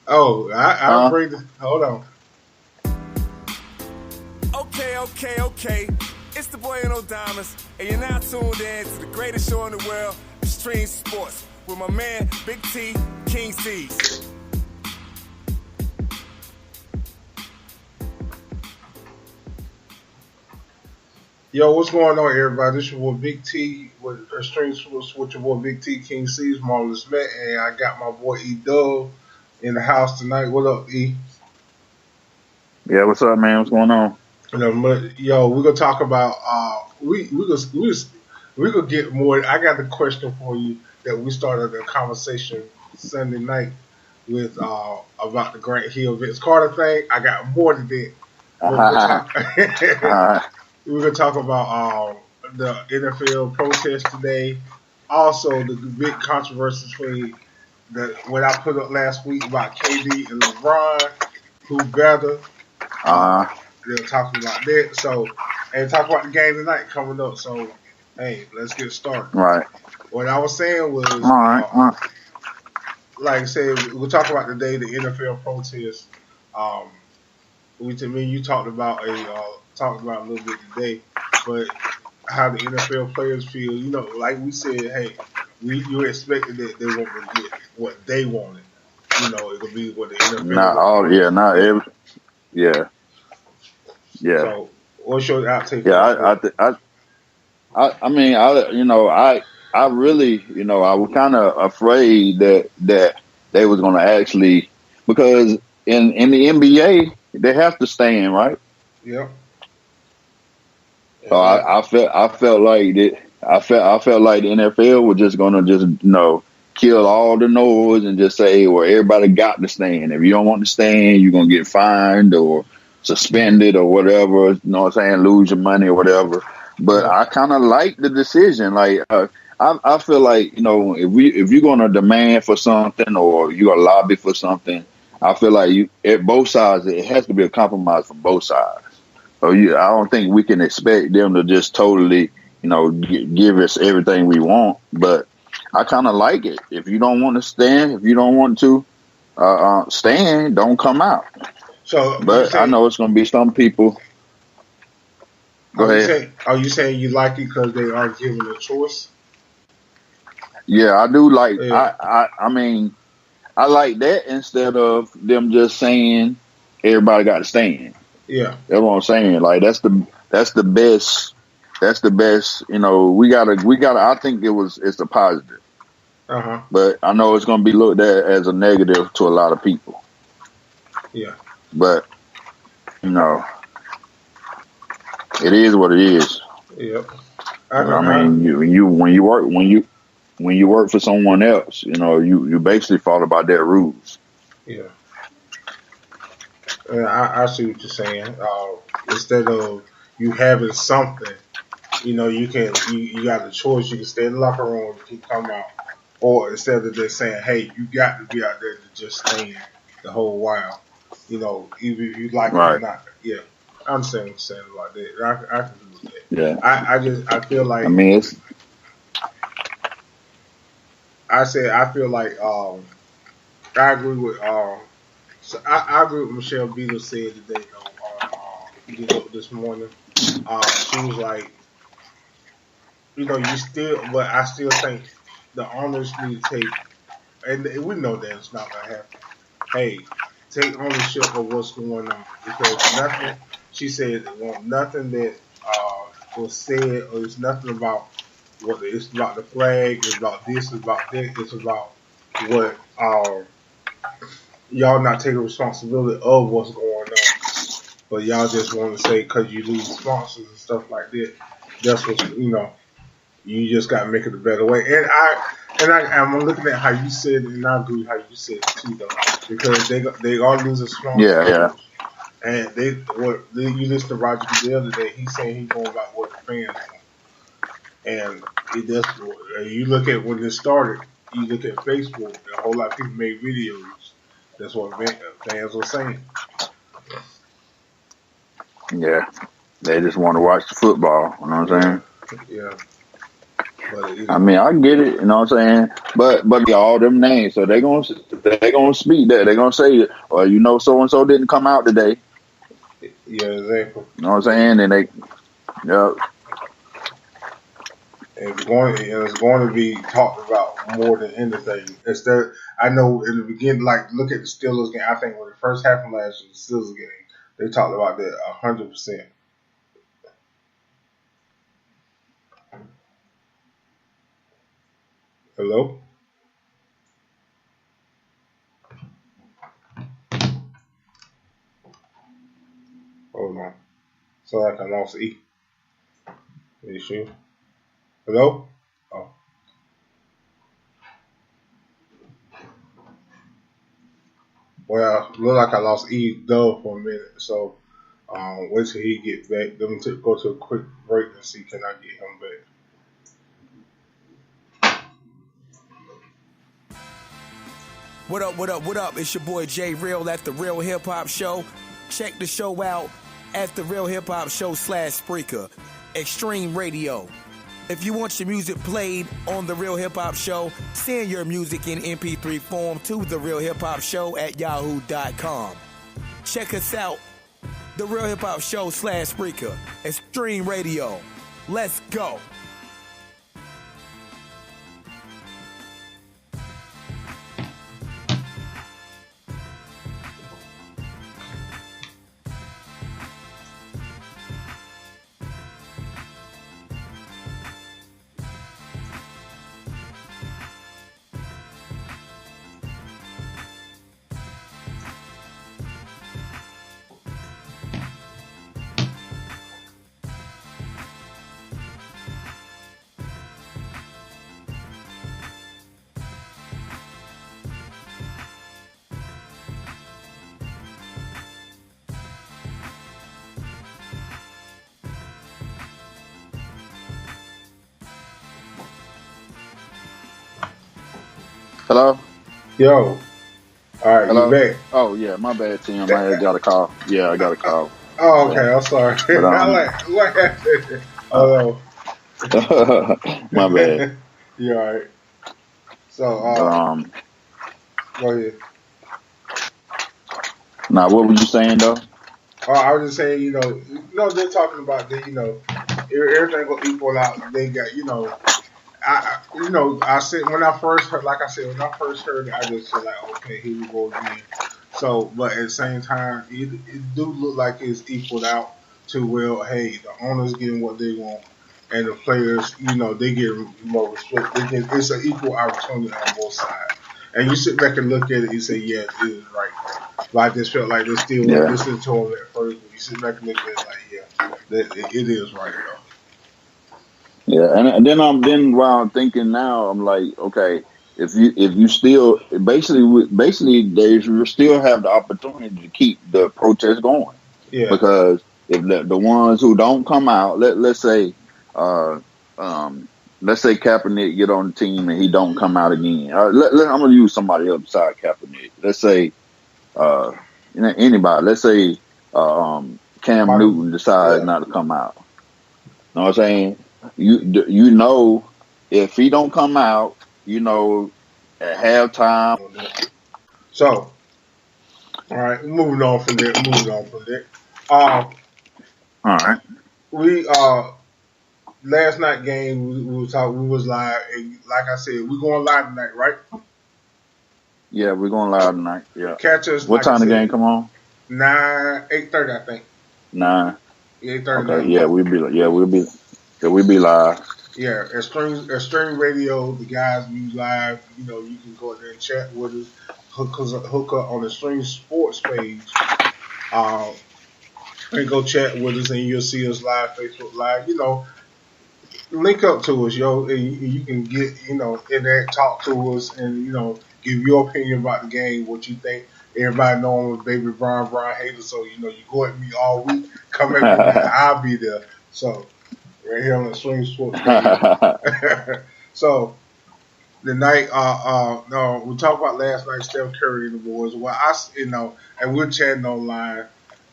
Oh, I'll Huh? bring the. Hold on. Okay. It's the boy No Diamonds, and you're now tuned in to the greatest show in the world, Extreme Sports, with my man Big T, King Cees. Yo, what's going on, everybody? This your boy Big T with Extreme Sports with your boy Big T King Cees, Marvelous Met, and I got my boy E Dub in the house tonight. What up, E? Yeah, what's up, man? What's going on? Yo, we're gonna talk about we gonna get more. I got the question for you that we started a conversation Sunday night with about the Grant Hill Vince Carter thing. I got more to that, but we're gonna talk. Uh, We're gonna talk about the NFL protest today. Also, the big controversy between what I put up last week about KD and LeBron, who better. uh, They're talking about that. So, and talk about the game tonight coming up. So, hey, let's get started. right. What I was saying All was, right. like I said, we'll talk about today the NFL protest. Um, we to me, you talked about a little bit today, but how the NFL players feel. You know, like we said, hey, you expected that they weren't gonna get what they wanted. You know, it could be what the NFL Not wanted. all. Yeah, not every. Yeah, yeah, So, what's your outtake yeah. on that? I mean, I really, I was kind of afraid that they was going to actually, because in the NBA they have to stand, right? Yep, So exactly. I felt like that. I felt like the NFL was just gonna just kill all the noise and just say, well, everybody got to stand. If you don't want to stand, you're gonna get fined or suspended or whatever. You know what I'm saying? Lose your money or whatever. But Yeah. I kind of like the decision. Like I feel like if you're gonna demand for something or you're gonna lobby for something, I feel like you at both sides it has to be a compromise from both sides. So I don't think we can expect them to just totally, give us everything we want. But I kind of like it. If you don't want to stand, if you don't want to stand, don't come out. So you But I say, know it's going to be some people. Go ahead. are you saying you like it because they are given a choice? Yeah, I do like. Yeah, I mean, I like that instead of them just saying everybody got to stand. yeah. That's what I'm saying. Like that's the best. That's the best. We gotta. I think it's a positive, Uh huh. but I know it's gonna be looked at as a negative to a lot of people. Yeah. But you know, it is what it is. Yep. I mean, when you work for someone else, you basically follow by their rules. Yeah. I see what you're saying. Instead of you having something, you got a choice. You can stay in the locker room, you can come out, or instead of just saying, hey, you got to be out there to just stand the whole while. Either if you like it or Right. not. Yeah, I understand what you're saying about that. I can do with that. Yeah. I feel I like mean, it's I feel like I agree with I agree with Michelle Beadle said today on Get Up this morning. She was like, you still, but I still think the owners need to take, and we know that it's not gonna happen. Hey, take ownership of what's going on because nothing. She said, want nothing that was said or it's nothing about what it's about the flag, it's about this, it's about that, it's about what y'all not taking responsibility of what's going on. But y'all just want to say because you lose sponsors and stuff like that. That's what you just got to make it a better way. I'm looking at how you said it, and I agree with how you said it too, though, because they are losing yeah, sponsors, yeah, and you listen to Roger the other day. He's saying he's going about what the fans want, and it does. You look at when this started. You look at Facebook. A whole lot of people made videos. That's what fans were saying. yeah. They just want to watch the football. You know what I'm Yeah, saying? yeah. But I mean, I get it, you know what I'm saying? But all them names, so they gonna speak that. They're gonna say, well, so and so didn't come out today. yeah, exactly. You know what I'm saying? And they, yeah. It's going to be talked about more than anything. Instead, I know in the beginning, like look at the Steelers game. I think when the first half of last year, the Steelers game, they talked about that 100%. Hello. Hold on. So like I lost E. Are you sure? Hello. Oh. Well, look like I lost E Dub for a minute. So wait till he get back. Let me go to a quick break and see can I get him back. What up, what up, what up? It's your boy Jay Real at The Real Hip Hop Show. Check the show out at The Real Hip Hop Show /Spreaker. Extreme Radio. If you want your music played on The Real Hip Hop Show, send your music in MP3 form to The Real Hip Hop Show at yahoo.com. Check us out, The Real Hip Hop Show /Spreaker. Extreme Radio. Let's go. Hello? Yo. All right, Hello? you back? Oh, yeah, my bad, Tim. I got a call. Yeah, I got a call. Oh, okay. I'm sorry. But, what happened? Oh, my bad. You all right? So, go ahead. Now, what were you saying, though? I was just saying, they're talking about the, everything will equal out. They got, I said when I first heard, like I said, when I first heard it, I just said like, okay, here we go again. So, but at the same time, it do look like it's equaled out to well, hey, the owners getting what they want, and the players, they get more respect. It's an equal opportunity on both sides. And you sit back and look at it, you say, yeah, it is right. But I just felt like they still weren't listening to him at first. But you sit back and look at it, like, yeah, it is right though. Yeah, and then while I'm thinking now, I'm like, okay, if you still basically they still have the opportunity to keep the protest going. Yeah. Because if the ones who don't come out, let's say Kaepernick get on the team and he don't come out again. I'm gonna use somebody else besides Kaepernick. Let's say anybody. Let's say Cam Newton decides not to come out. Know what I'm saying? You know, if he don't come out, at halftime. So, all right, moving on from there. All right. We last night game we was live, and like I said, we going live tonight, right? Yeah, we're going live tonight. Yeah. Catch us. What time the game come on? 8:30, I think. 9. 8:30. Okay. Yeah, we'll be live. Yeah, Extreme Radio, the guys be live. You can go there and chat with us. Hook up on the Extreme Sports page. And go chat with us, and you'll see us live, Facebook Live. Link up to us, yo, and you can get, in there, talk to us, and give your opinion about the game, what you think. Everybody know I'm a baby Brian hater, so you go at me all week. Come at me, I'll be there. So. Right here on the Swing Sports page. So the night, no, we talked about last night. Steph Curry and the boys. Well, and we're chatting online.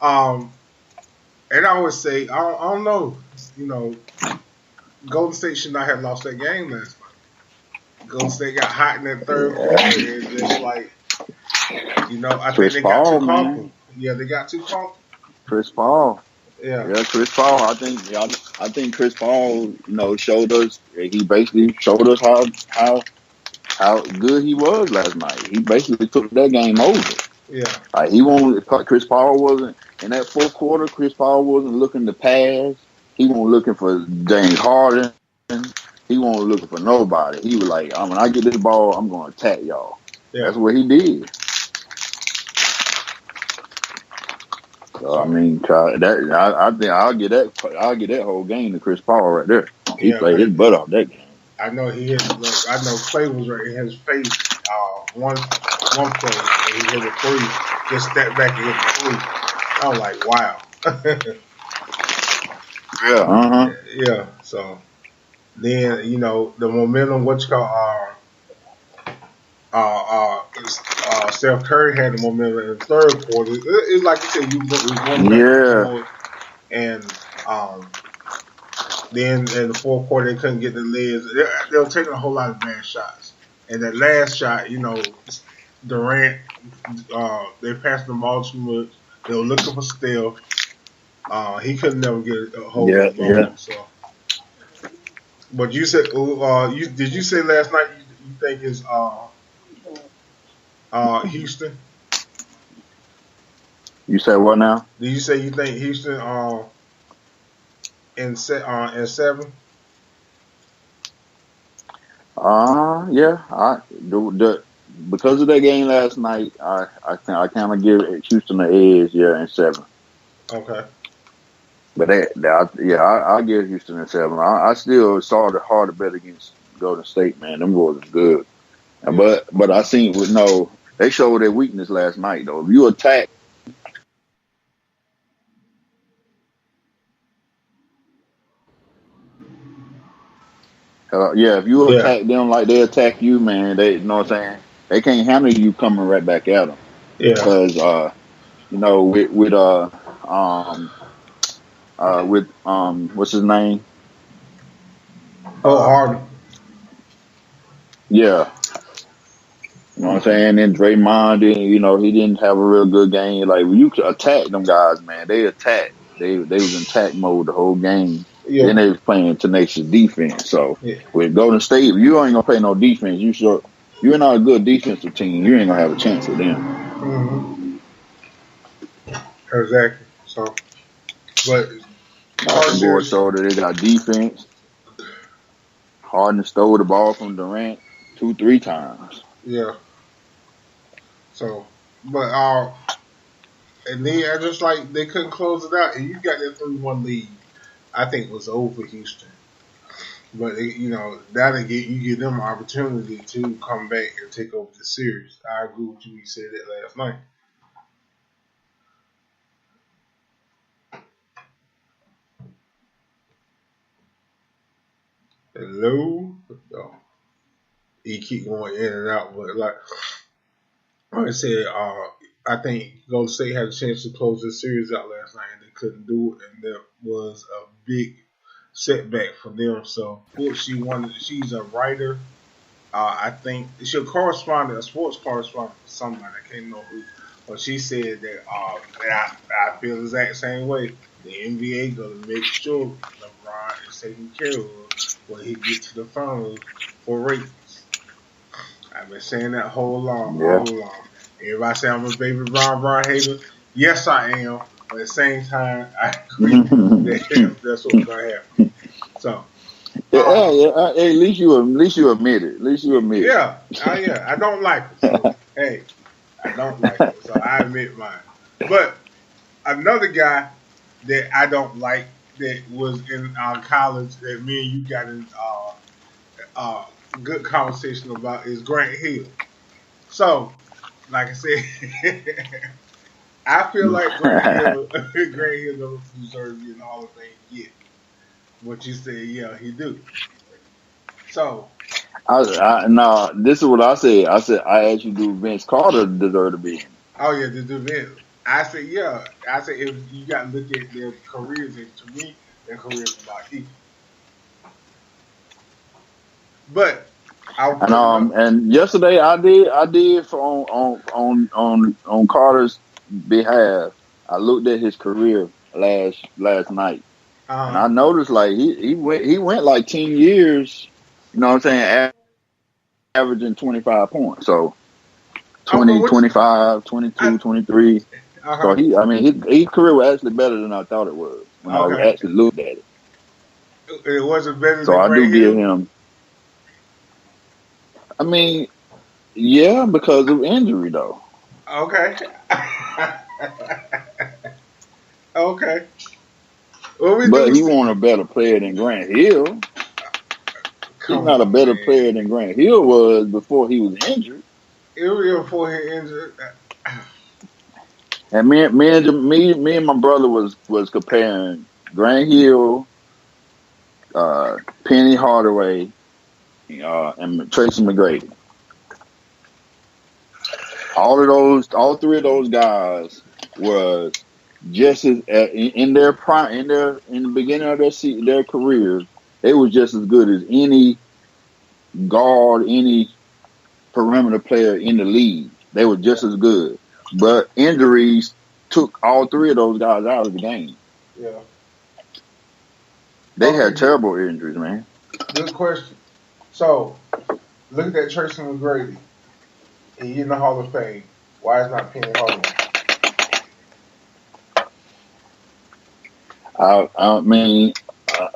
And I would say, I don't know, Golden State should not have lost that game last night. Golden State got hot in that third quarter, Yeah. and it's like, I think Chris they got too Paul, comfortable. man. Yeah, they got too comfortable. Chris Paul. Yeah, Yeah, Chris Paul. I think Chris Paul, showed us. He basically showed us how good he was last night. He basically took that game over. yeah, Like he won't. Chris Paul wasn't in that fourth quarter. Chris Paul wasn't looking to pass. He wasn't looking for James Harden. He wasn't looking for nobody. He was like, when I get this ball, I'm going to attack y'all. yeah. That's what he did. So I So mean, I think I'll get that whole game to Chris Paul right there. He yeah, played his butt off that game. I know he hit. I know Clay was right in his face. One play, and he hit a three. Just stepped back and hit a three. I was like, wow. Yeah. Yeah. So then the momentum. What you call Steph Curry had the momentum in the third quarter. It's like you said, you won back forward, and then in the fourth quarter they couldn't get the legs. They were taking a whole lot of bad shots. And that last shot, Durant, they passed the ball too much. They were looking for Steph. He couldn't never get a hold of the ball. Yeah. So, but you said, did you say last night you think it's Houston? You said what now? Did you say you think Houston in 7? Yeah. Because of that game last night, I kind of give Houston the edge, in 7. Okay. But I'll give Houston a 7. I still saw it hard to bet against Golden State, man. Them boys are good. Yeah. But I seen they showed their weakness last night though. If you attack. If you attack them like they attack you, man, they, you know what I'm saying? They can't handle you coming right back at them. Yeah. Because with what's his name? Harden. Yeah. You know what I'm saying? And Draymond, he didn't have a real good game. Like when you attack them guys, man, they attack. They was in attack mode the whole game. Yeah. Then they was playing tenacious defense. So with Golden State, if you ain't gonna play no defense, you're not a good defensive team. You ain't gonna have a chance with them. Mm-hmm. Exactly. So, but boys showed that they got defense. Harden stole the ball from Durant 2-3 times. Yeah. So, but and then I just like they couldn't close it out, and you got that 3-1 lead. I think it was over Houston, but that'll give them an opportunity to come back and take over the series. I agree with you. You said that last night. Hello. Oh. He keep going in and out, but like I said, I think Golden State had a chance to close this series out last night, and they couldn't do it, and that was a big setback for them. So, she's a writer. I think she's a correspondent, a sports correspondent for somebody. I can't know who, but she said that I feel the exact same way. The NBA gonna make sure LeBron is taken care of when he gets to the finals for ratings. I've been saying that all along. Everybody say I'm a baby Bron hater. Yes, I am. But at the same time, I agree that that's what's going to happen. So, Hey, at least you admit it. At least you admit it. Yeah. I don't like it. So, hey, I don't like it. So I admit mine. But another guy that I don't like that was in college that me and you got in good conversation about is Grant Hill. So, like I said, I feel like Grant Hill don't deserve to be in the Hall of Fame yet. What you say, yeah, he do. So, no, this is what I said. I said I actually do Vince Carter deserve to be in. Oh yeah, to do Vince. I said yeah. I said if you got to look at their careers, and to me, their careers are about equal. But and yesterday I did for on Carter's behalf. I looked at his career last night, and I noticed like he went like 10 years. You know what I'm saying? Averaging 25 points. So 20, 25, 22, 23. So his career was actually better than I thought it was when I actually looked at it. It wasn't better so than I Grant do Hill? give him. I mean, yeah, because of injury though. Okay. Okay. But he wasn't a better player than Grant Hill. He's not a better player than Grant Hill was before he was injured. Before he injured. And me and my brother was comparing Grant Hill, Penny Hardaway, and Tracy McGrady. All three of those guys was just as in their prime, in the beginning of their careers, they was just as good as any guard, any perimeter player in the league. They were just as good. But injuries took all three of those guys out of the game. Yeah. They had terrible injuries, man. Good question. So, look at that Tracy McGrady. He's in the Hall of Fame. Why is not Penny Hardaway? I mean,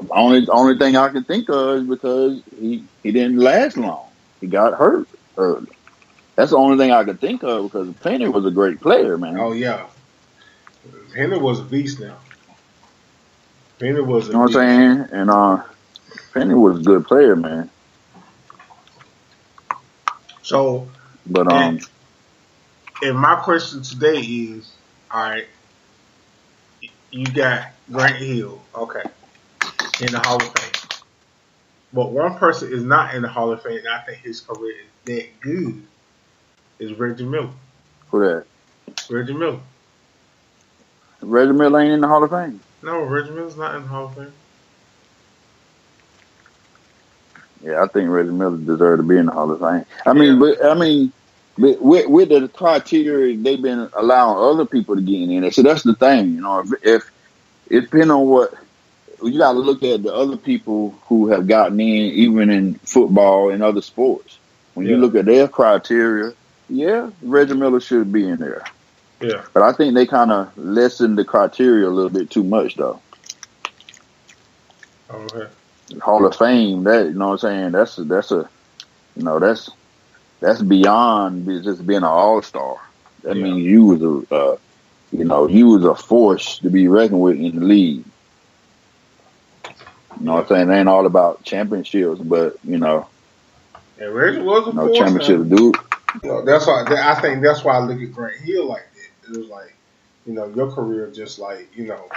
only thing I can think of is because he didn't last long. He got hurt early. That's the only thing I could think of because Penny was a great player, man. Oh yeah, Penny was a beast. Now Penny was a beast. You know what I'm saying? And Penny was a good player, man. So, but and my question today is, all right, you got Grant Hill, okay, in the Hall of Fame. But one person is not in the Hall of Fame, and I think his career is that good, is Reggie Miller. Who that? Reggie Miller. Reggie Miller ain't in the Hall of Fame? No, Reggie Miller's not in the Hall of Fame. Yeah, I think Reggie Miller deserved to be in the Hall of Fame. With the criteria they've been allowing other people to get in there. So that's the thing, you know. If depending on what you got to look at the other people who have gotten in, even in football and other sports. When you look at their criteria, yeah, Reggie Miller should be in there. Yeah, but I think they kind of lessened the criteria a little bit too much, though. Okay. Hall of Fame, that, you know what I'm saying? That's a you know, that's beyond just being an all-star. That means you was you was a force to be reckoned with in the league. You know what I'm saying? It ain't all about championships, but you know. And Reggie was a force. Championships, dude. You know, that's why I think that's why I look at Grant Hill like that. It was like, you know, your career just like, you know,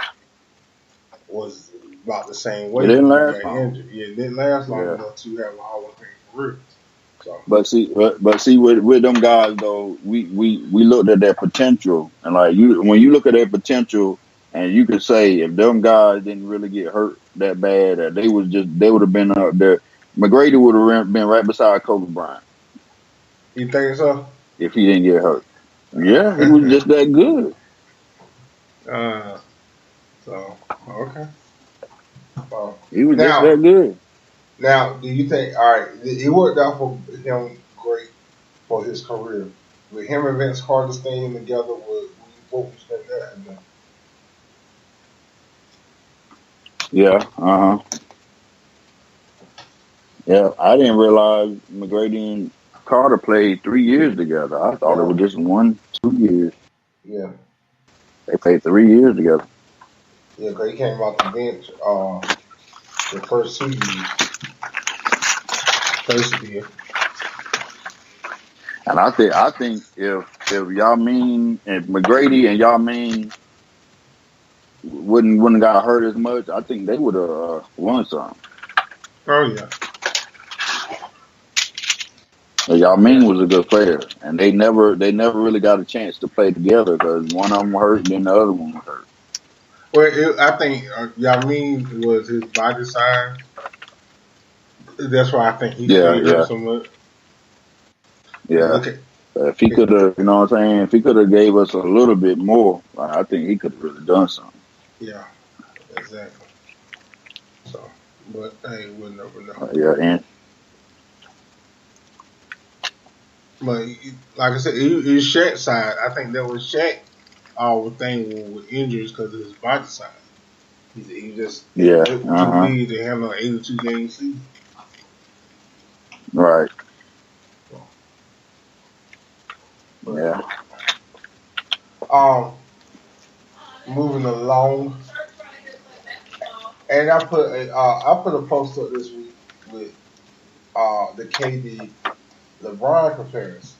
was about the same way. It didn't last long. Yeah, it didn't last long enough to have an Hall of Fame career. So. But see, with them guys though, we looked at their potential, and like when you look at their potential, and you could say if them guys didn't really get hurt that bad, they would have been up there. McGrady would have been right beside Kobe Bryant. You think so? If he didn't get hurt, yeah, he was just that good. So okay. He was just that good. Now, do you think, all right, it worked out for him great for his career. With him and Vince Carter staying together, what would you think that had been? Yeah, Yeah, I didn't realize McGrady and Carter played 3 years together. I thought it was just 1-2 years. Yeah. They played 3 years together. Yeah, because he came out the bench the first 2 years. First year. And I think if Yamin and McGrady and Yamin wouldn't have got hurt as much, I think they would have won some. Oh yeah. Yamin was a good player, and they never really got a chance to play together because one of them hurt and then the other one was hurt. Well, I think Yamin was his body size. That's why I think he Yeah, stayed here yeah, so much. yeah. Look at If he could have, you know what I'm saying, if he could have gave us a little bit more, I think he could have really done something. yeah, exactly. So, but hey, we'll never know. Yeah, and But like I said, it's Shaq's side. I think that was Shaq. Our thing with injuries because of his body size. He just yeah, too big to handle an 82 game season. right, So, but yeah, um, moving along, and I put a post up this week with the KD LeBron comparison,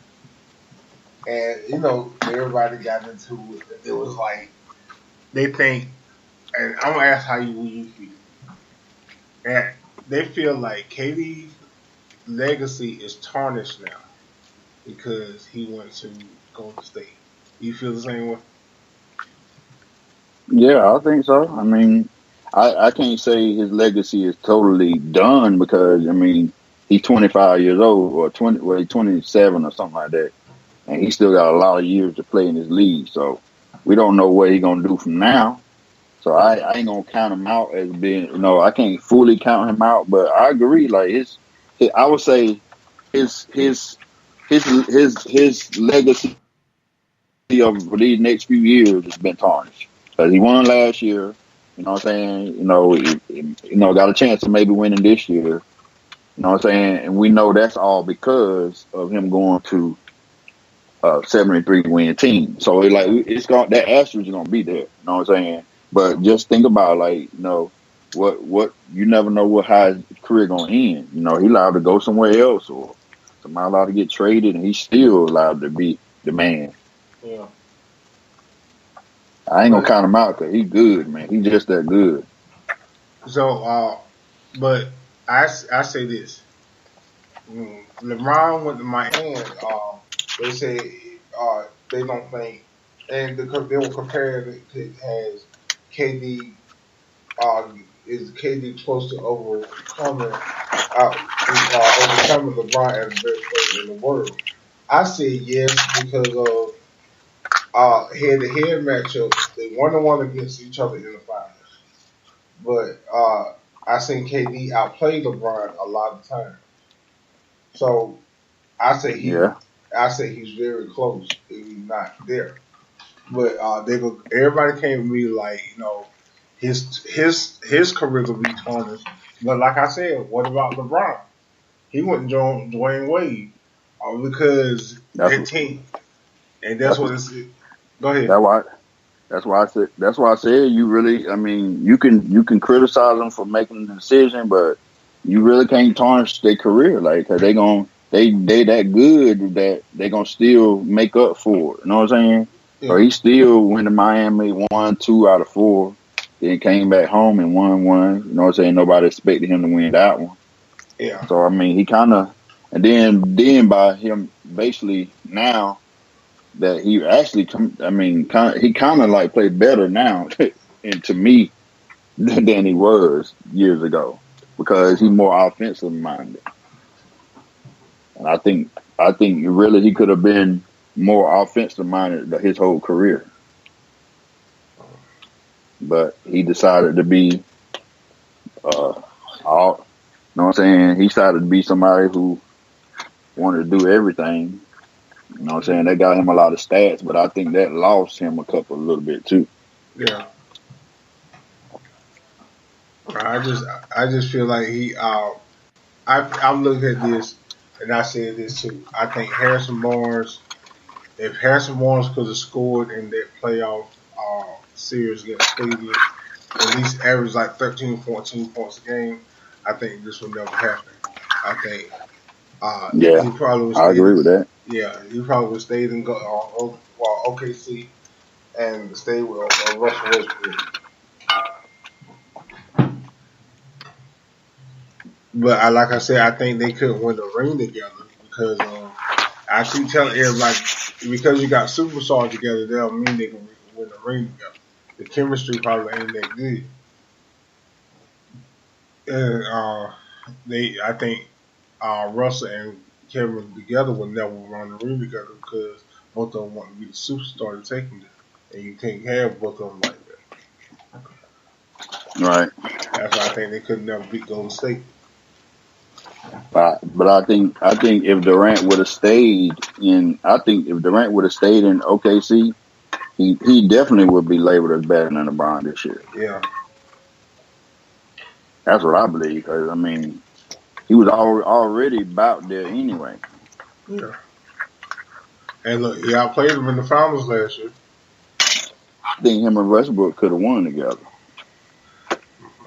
and everybody got into it. It was like they think, and I'm gonna ask how you feel, and they feel like KD's legacy is tarnished now because he went to Golden State. You feel the same way? yeah. I think so. I mean, I can't say his legacy is totally done because I mean he's 25 years old or 20, well, he's 27 or something like that, and he still got a lot of years to play in this league. So we don't know what he's gonna do from now. So I ain't gonna count him out as being, I can't fully count him out, but I agree. Like I would say his his legacy of these next few years has been tarnished because he won last year. You know what I'm saying? Got a chance of maybe winning this year. You know what I'm saying? And we know that's all because of him going to a 73 win team. So that asterisk is gonna be there. You know what I'm saying? But just think about what you never know how his career gonna end. He allowed to go somewhere else or somebody allowed to get traded and he's still allowed to be the man. Yeah. I ain't gonna count him out because he's good, man. He's just that good. So, but I say this: LeBron went to Miami. They say they don't think, and because they were comparing it as KD. Is KD close to overcoming LeBron as the best player in the world? I say yes because of head-to-head matchups. They 1-1 against each other in the finals. But I seen KD outplay LeBron a lot of times. So I say Yeah. he's very close if he's not there. But everybody came to me like, his career will be tarnished. But like I said, what about LeBron? He wouldn't join Dwayne Wade because that team, and that's what it's. Go ahead. That's why I said you really. I mean, you can criticize them for making the decision, but you really can't tarnish their career. Like, 'cause they that good that they gonna still make up for it. You know what I'm saying? Yeah. Or he still went to Miami, won 2 out of 4, then came back home and won 1. You know what I'm saying? Nobody expected him to win that one. Yeah. So I mean, he kind of, and then by him basically now that he actually, he kind of like played better now, and to me than he was years ago because he's more offensive minded. And I think really he could have been more offensive minded his whole career, but he decided to be, all. You know what I'm saying? He decided to be somebody who wanted to do everything. You know what I'm saying? That got him a lot of stats, but I think that lost him a little bit too. Yeah. I just feel like I'm looking at this and I said this too. I think if Harrison Barnes could have scored in that playoff series against Cleveland, at least average like 13, 14 points a game, I think this would never happen. I think he probably would I agree with that. Yeah, he probably would stayed in OKC and stayed with Russell Westbrook. But like I said, I think they couldn't win the ring together because I keep telling everybody because you got superstars together, that don't mean they can win the ring together. The chemistry probably ain't that good. And I think Russell and Kevin together would never run the ring together because both of them want to be the superstar to take them there. And you can't have both of them like that. Right. That's why I think they could never beat Golden State. But I think if Durant would have stayed in OKC, he definitely would be labeled as better than LeBron this year. Yeah. That's what I believe, because, I mean, he was already about there anyway. Yeah. And look, he outplayed him in the finals last year. I think him and Westbrook could have won together.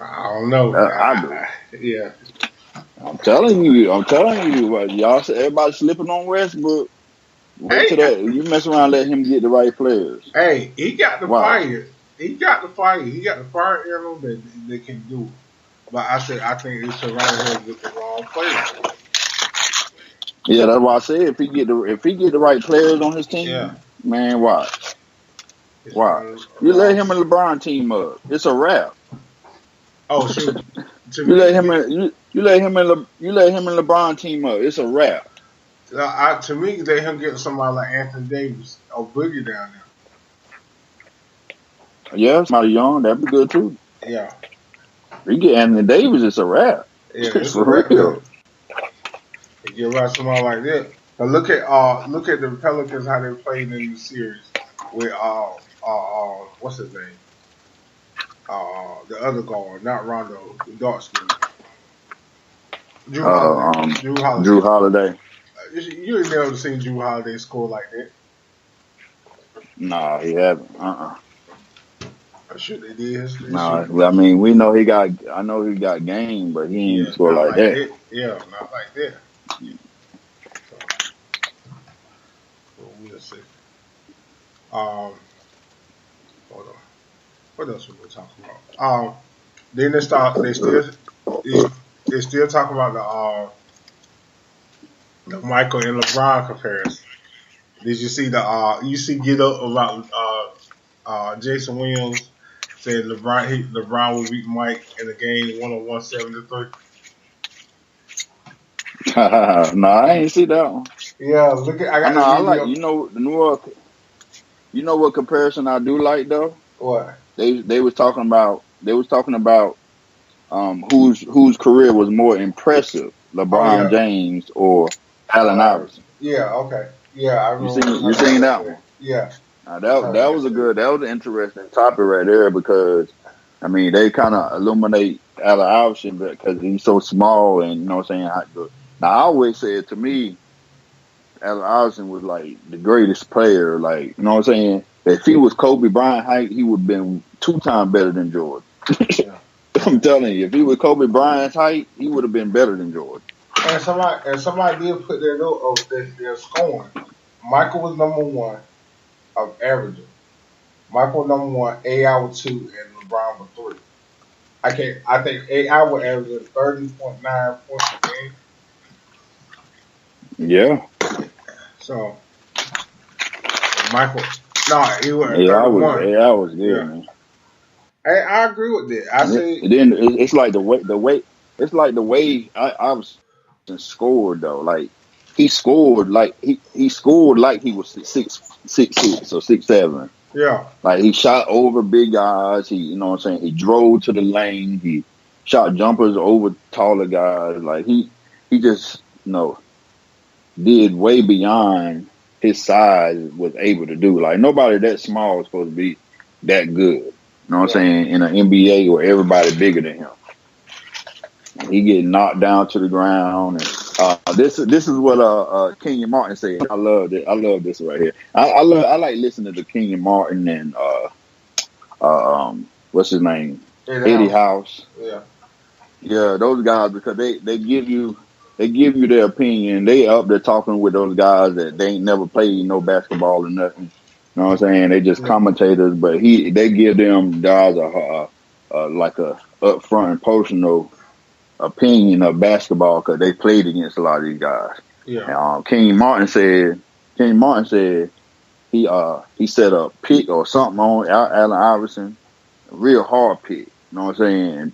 I don't know. I do. Yeah. I'm telling you, y'all. Everybody slipping on Westbrook. Wait till that. You mess around, let him get the right players. Hey, he got the fire. He got the fire in him that can do it. But I think it's around him with the wrong players. Yeah, that's why I said if he get the right players on his team, man, watch. You let him and LeBron team up, it's a wrap. Oh shoot! You let him and LeBron team up, it's a wrap. To me, let him get somebody like Anthony Davis or Boogie down there. Yeah, somebody young, that'd be good too. Yeah. You get Anthony Davis, it's a wrap. Yeah, it's for real. You get right somebody like that. But look at the Pelicans, how they played in the series with what's his name? The other guard, not Rondo, the dark skin. Drew Holiday. You ain't never seen Drew Holiday score like that. Nah, he haven't. Sure they did. I mean, we know he got. I know he got game, but he ain't score like that. Yeah, not like that. So we'll see. Hold on. What else we gonna talk about? Then they still talking about the Michael and LeBron comparison. Did you see get up about Jason Williams said LeBron would beat Mike in a game 101-73? No, I ain't see that one. Yeah, look at I like what comparison I do like though? What? They was talking about whose career was more impressive, LeBron James or Allen Iverson. Yeah, okay. Yeah, I remember. You seen that one? Yeah. That was an interesting topic right there, because I mean they kind of illuminate Allen Iverson because he's so small, and you know what I'm saying. Now I always said, to me, Allen Iverson was like the greatest player. Like, you know what I'm saying. If he was Kobe Bryant height, he would have been 2 times better than Jordan. I'm telling you, if he was Kobe Bryant's height, he would have been better than Jordan. And somebody did put their note of their scoring. Michael was number 1 of averaging. Michael number 1, AI was 2, and LeBron was 3. I think AI was averaging 30.9 points a game. Yeah. So Michael, he was 31. AI was good, man. I agree with that. I say then it's like the way I scored though. Like he scored like he scored like he was 6'6" or 6'7". Yeah. Like he shot over big guys. He, you know what I'm saying, he drove to the lane. He shot jumpers over taller guys. Like he just, you know, did way beyond his size was able to do. Like nobody that small is supposed to be that good. You know what I'm saying? In an NBA where everybody bigger than him. He get knocked down to the ground. And this is what Kenyon Martin said. I love it. I love this right here. I like listening to Kenyon Martin and what's his name? Eddie House. Yeah, those guys, because they give you their opinion. They up there talking with those guys that they ain't never played no basketball or nothing. You know what I'm saying? They just commentators, but they give them guys like a upfront and personal opinion of basketball because they played against a lot of these guys. Yeah. And, Kenyon Martin said he set a pick or something on Allen Iverson, a real hard pick. You know what I'm saying? And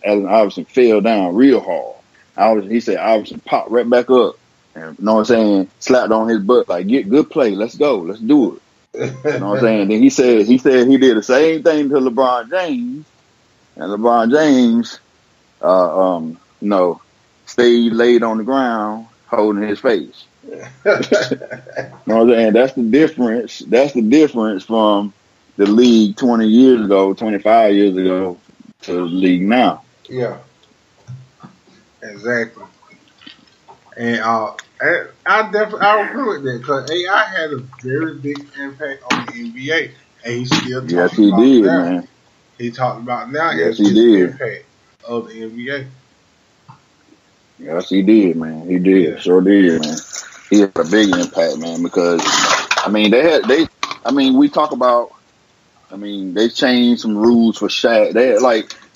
Allen Iverson fell down real hard. He said Iverson popped right back up. And, you know what I'm saying? Slapped on his butt like, "Get good play. Let's go. Let's do it." You know what I'm saying? Then he said he did the same thing to LeBron James, and LeBron James, stayed laid on the ground holding his face. You know what I'm saying? That's the difference. That's the difference from the league 20 years ago, 25 years ago to the league now. Yeah, exactly. And I agree with that because AI had a very big impact on the NBA, and he still talking about it now. Man. He talked about now his impact of the NBA. Yes, he did, man. He did, yeah. Sure did, man. He had a big impact, man. Because we talk about. They changed some rules for Shaq.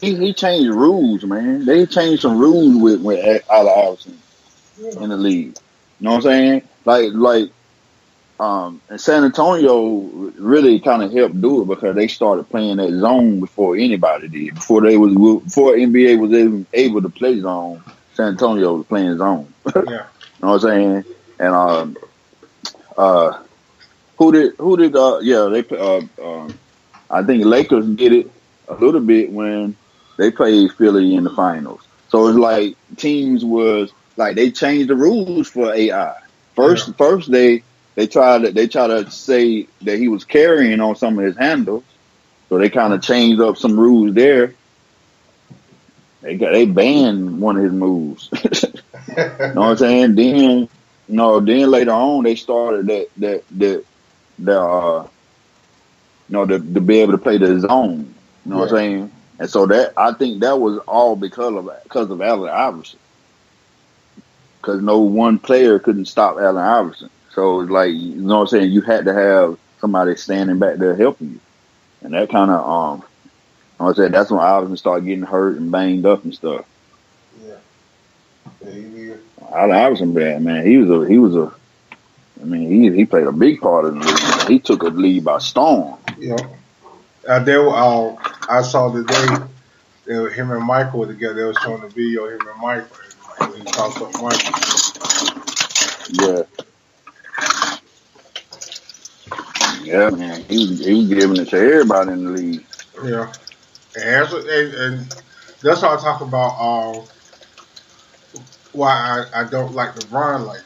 He changed rules, man. They changed some rules with Allen Iverson in the league. You know what I'm saying? And San Antonio really kind of helped do it because they started playing that zone before anybody did. Before NBA was even able to play zone, San Antonio was playing zone. Yeah. You know what I'm saying? And I think Lakers did it a little bit when they played Philly in the finals. So it's like teams was like they changed the rules for AI. First they try to say that he was carrying on some of his handles. So they kind of changed up some rules there. They banned one of his moves. You know what I'm saying? Then later on they started to be able to play the zone. You know what I'm saying? And so I think that was all because of Allen Iverson. Because no one player couldn't stop Allen Iverson. So it's like, you know what I'm saying, you had to have somebody standing back there helping you. And that kind of, you know what I'm saying, that's when Iverson started getting hurt and banged up and stuff. Yeah. Allen Iverson, man, he played a big part of the league. He took a lead by storm. Yeah. I saw today, him and Michael were together. They were showing the video of him and Michael. And he talked up Michael. Yeah. Yeah, man. He was giving it to everybody in the league. Yeah. And that's why I talk about why I don't like LeBron like that.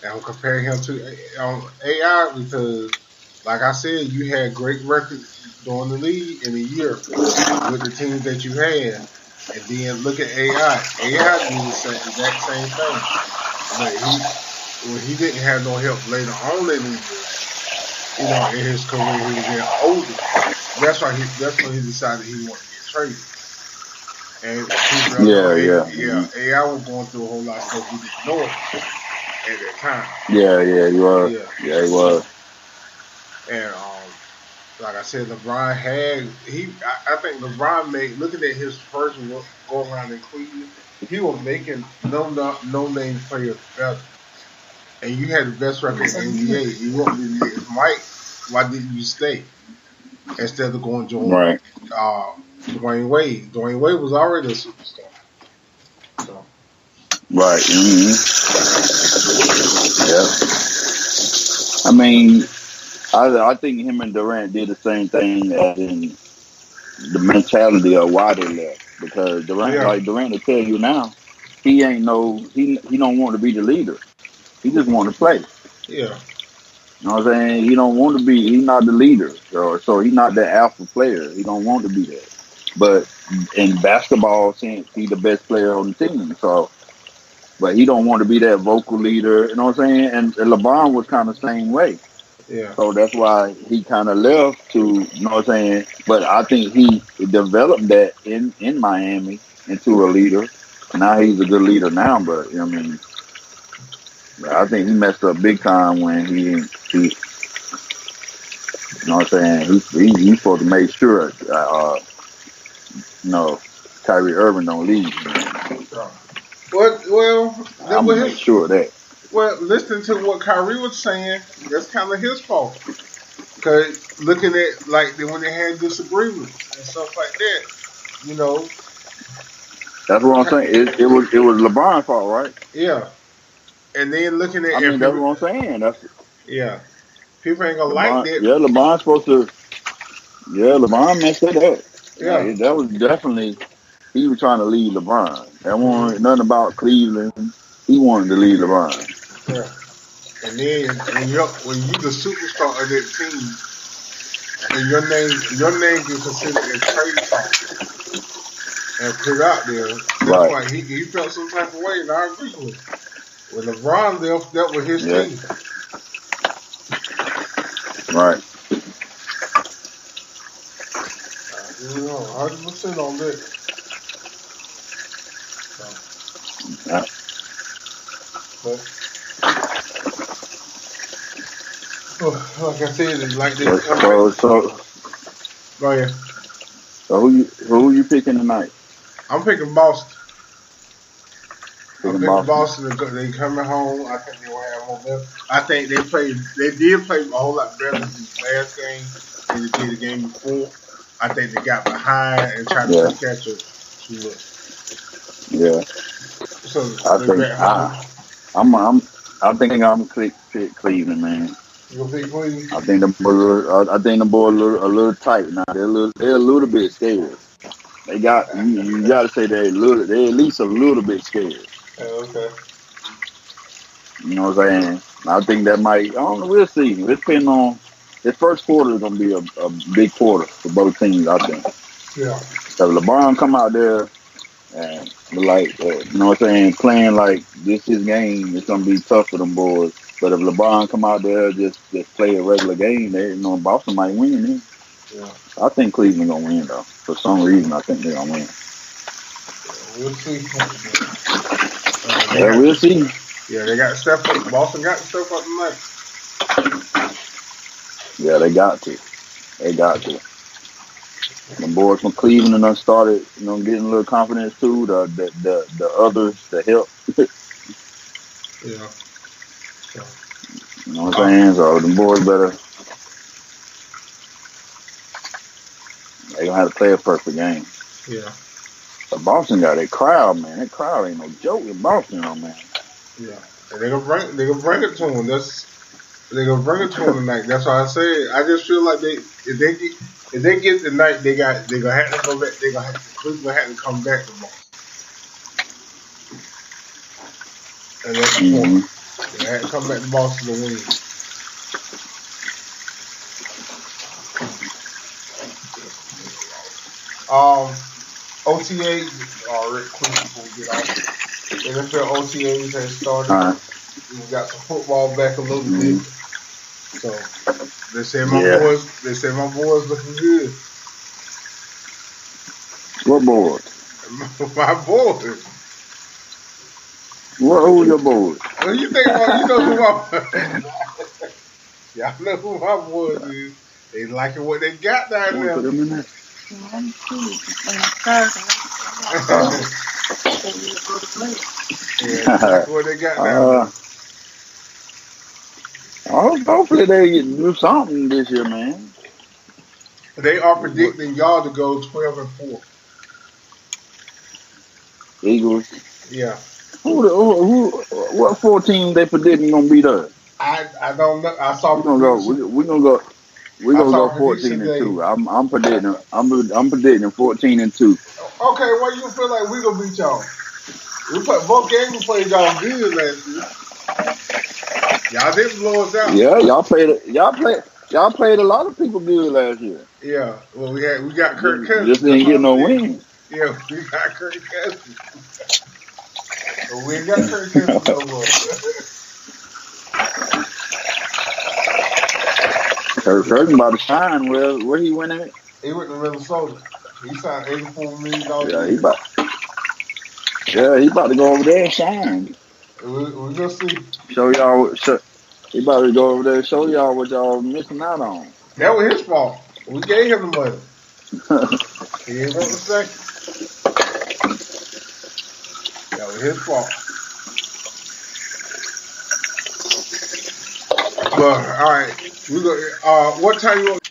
And I'm comparing him to AI because, like I said, you had great records during the league in a year with the teams that you had. And then look at AI. AI did the exact same thing. But he didn't have no help later on in the year. In his career, he was getting older. That's when he decided he wanted to get traded. And AI was going through a whole lot of stuff we didn't know at that time. Yeah, he was. Yeah, he was. And like I said, LeBron I think LeBron looking at his first go around in Cleveland, he was making no name players better. And you had the best record in the NBA. You want me to get Mike, why didn't you stay? Instead of going join Dwayne Wade. Dwayne Wade was already a superstar. So. Right. Mm-hmm. Yeah. I think him and Durant did the same thing as in the mentality of why they left. Because Durant will tell you now, he don't want to be the leader. He just want to play. Yeah. You know what I'm saying? He don't want to be. He's not the leader, so he's not that alpha player. He don't want to be that. But in basketball sense, he's the best player on the team. So, but he don't want to be that vocal leader. You know what I'm saying? And LeBron was kind of the same way. Yeah. So that's why he kind of left to. You know what I'm saying? But I think he developed that in Miami into a leader. Now he's a good leader now. But I think he messed up big time when he you know what I'm saying? He's supposed to make sure, Kyrie Irving don't leave. Well, I'm gonna make sure of that. Well, listening to what Kyrie was saying, that's kind of his fault. Because looking at when they had disagreements and stuff like that, That's what I'm saying. It was LeBron's fault, right? Yeah. And then looking at I mean, that's what I'm saying. That's yeah. People ain't gonna like LeBron. that. Yeah, LeBron's supposed to. Yeah, LeBron messed that up. Yeah. Like, that was definitely he was trying to lead LeBron. That wasn't nothing about Cleveland. He wanted to lead LeBron. Yeah. And then when you the superstar of that team, and your name gets considered as trade talk and put out there, that's why he felt some type of way, and I agree with him. When LeBron left, that was his team. Right. 100% on that. Yeah. But, like I said, it's like this. So Go ahead. So who you picking tonight? I'm picking Boston. Picking Boston. They coming home. I think they will have more better. I think they did play a whole lot better than the last game than they did the game before. I think they got behind and tried to catch up too much. Yeah. So I think I'm pick Cleveland, man. You gonna pick Cleveland? I think the boys a little tight now. They're a little bit scared. They got you got to say they're at least a little bit scared. Okay. You know what I'm saying? I think that might. I don't know. We'll see. It depends on. This first quarter is gonna be a big quarter for both teams. I think. Yeah. So LeBron come out there and like you know what I'm saying, playing like this his game. It's gonna be tough for them boys. But if LeBron come out there just play a regular game, Boston might win. Then. Yeah. I think Cleveland gonna win though. For some reason, I think they're gonna win. We'll see. We'll see. Yeah, they got stuff up. Boston got stuff up tonight. Yeah, they got to. The boys from Cleveland done started, getting a little confidence too. The others, the help. Yeah. You know what I'm saying? So the boys better. They gonna have to play a perfect game. Yeah. But Boston got that crowd, man. That crowd ain't no joke in Boston, man. Yeah. And they gonna bring it to them. They're gonna bring it to them tonight. That's why I said I just feel like if they get the night, they're gonna have to go back. Cleveland have to come back to Boston. And that's the point. They had to come back to Boston to win. OTAs real quick before we get off. NFL OTAs has started. We got some football back a little bit. So they said my boys looking good. What boys? My boys. Who your boys? What you think about? You know who y'all know who my boys is. They liking what they got down there. Put them in there. What they got down there. Hopefully they do something this year, man. They are predicting y'all to go 12-4. Eagles. Yeah. What 14 they predicting gonna beat us? I don't know. I saw. We're gonna go 14-2. I'm predicting 14-2. Okay, well you feel like we gonna beat y'all? Both games we played y'all good last year. Y'all didn't blow us out. Yeah, y'all played a lot of people good last year. Yeah, well we got Kirk Cousins. Just didn't get no wins. Yeah, we got Kirk Cousins. But we ain't got Kirk Cousins no more. Kirk about to shine. Where he went at? He went to Minnesota. He signed $84 million. Yeah, he about to go over there and shine. We're gonna see. He about to go over there and show y'all what y'all missing out on. That was his fault. We gave him the money. He ain't wrote the second. That was his fault. But all right, we go. What time you want?